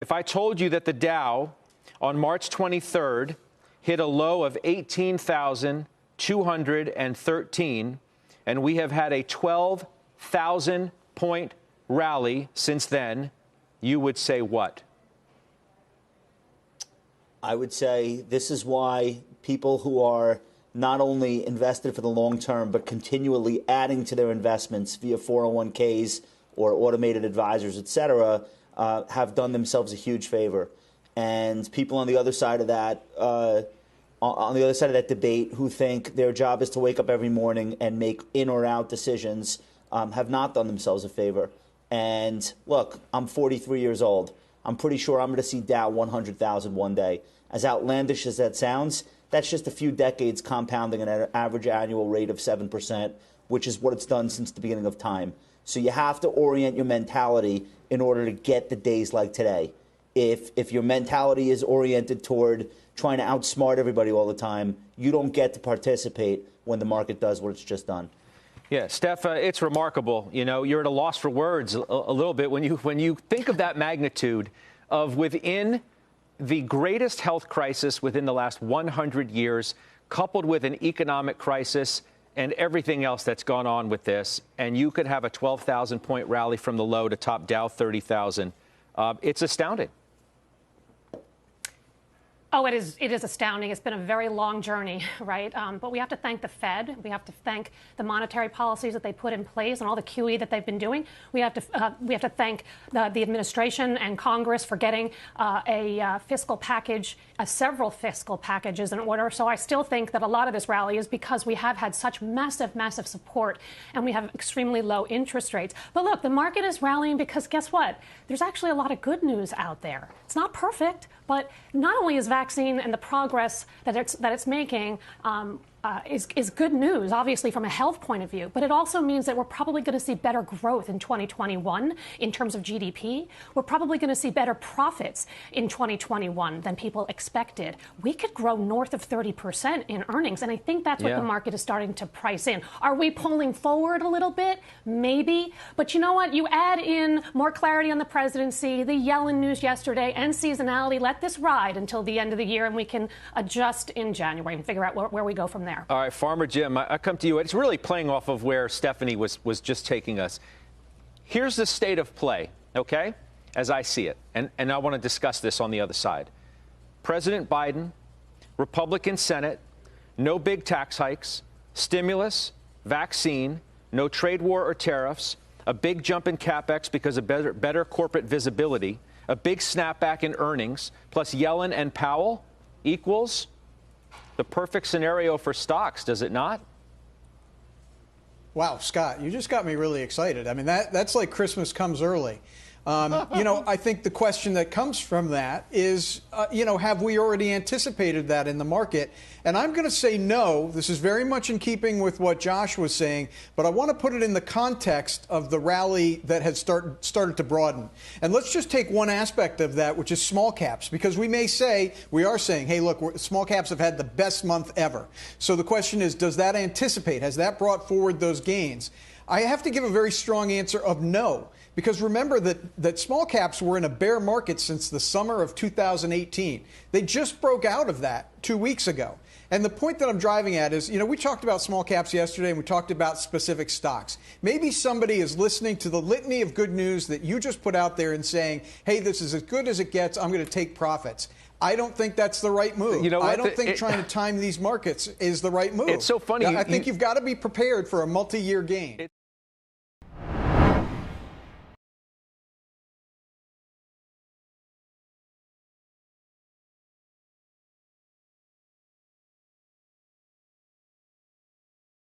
If I told you that the Dow on March 23rd hit a low of 18,213, and we have had a 12,000-point rally since then, you would say what? I would say this is why people who are not only invested for the long term, but continually adding to their investments via 401ks or automated advisors, et cetera, have done themselves a huge favor. And people on the other side of that, debate, who think their job is to wake up every morning and make in or out decisions, have not done themselves a favor. And look, I'm 43 years old. I'm pretty sure I'm going to see Dow 100,000 one day. As outlandish as that sounds, that's just a few decades compounding at an average annual rate of 7%, which is what it's done since the beginning of time. So you have to orient your mentality in order to get the days like today. If your mentality is oriented toward trying to outsmart everybody all the time, you don't get to participate when the market does what it's just done. Yeah, Steph, it's remarkable. You know, you're at a loss for words a little bit when you think of that magnitude of within the greatest health crisis within the last 100 years, coupled with an economic crisis and everything else that's gone on with this, and you could have a 12,000-point rally from the low to top Dow 30,000. It's astounding. Oh, it is astounding. It's been a very long journey, right? But we have to thank the Fed. We have to thank the monetary policies that they put in place and all the QE that they've been doing. We have to thank the administration and Congress for getting a fiscal package, several fiscal packages in order. So I still think that a lot of this rally is because we have had such massive, massive support, and we have extremely low interest rates. But look, the market is rallying because guess what? There's actually a lot of good news out there. It's not perfect, but not only is vaccine and the progress that it's making is good news, obviously, from a health point of view. But it also means that we're probably going to see better growth in 2021 in terms of GDP. We're probably going to see better profits in 2021 than people expected. We could grow north of 30% in earnings, and I think that's what the market is starting to price in. Are we pulling forward a little bit? Maybe. But you know what? You add in more clarity on the presidency, the Yellen news yesterday, and seasonality. Let this ride until the end of the year, and we can adjust in January and figure out where we go from there. All right, Farmer Jim, I come to you. It's really playing off of where Stephanie was just taking us. Here's the state of play, okay, as I see it. And I want to discuss this on the other side. President Biden, Republican Senate, no big tax hikes, stimulus, vaccine, no trade war or tariffs, a big jump in CapEx because of better corporate visibility, a big snapback in earnings, plus Yellen and Powell equals the perfect scenario for stocks, does it not? Wow, Scott, you just got me really excited. I mean, that's like Christmas comes early. I think the question that comes from that is, have we already anticipated that in the market? And I'm going to say no. This is very much in keeping with what Josh was saying, but I want to put it in the context of the rally that has started to broaden. And let's just take one aspect of that, which is small caps, because we are saying, hey, look, small caps have had the best month ever. So the question is, does that anticipate? Has that brought forward those gains? I have to give a very strong answer of no. Because remember that small caps were in a bear market since the summer of 2018. They just broke out of that 2 weeks ago. And the point that I'm driving at is, we talked about small caps yesterday and we talked about specific stocks. Maybe somebody is listening to the litany of good news that you just put out there and saying, hey, this is as good as it gets. I'm going to take profits. I don't think that's the right move. I don't think trying to time these markets is the right move. It's so funny. I think you've got to be prepared for a multi-year gain.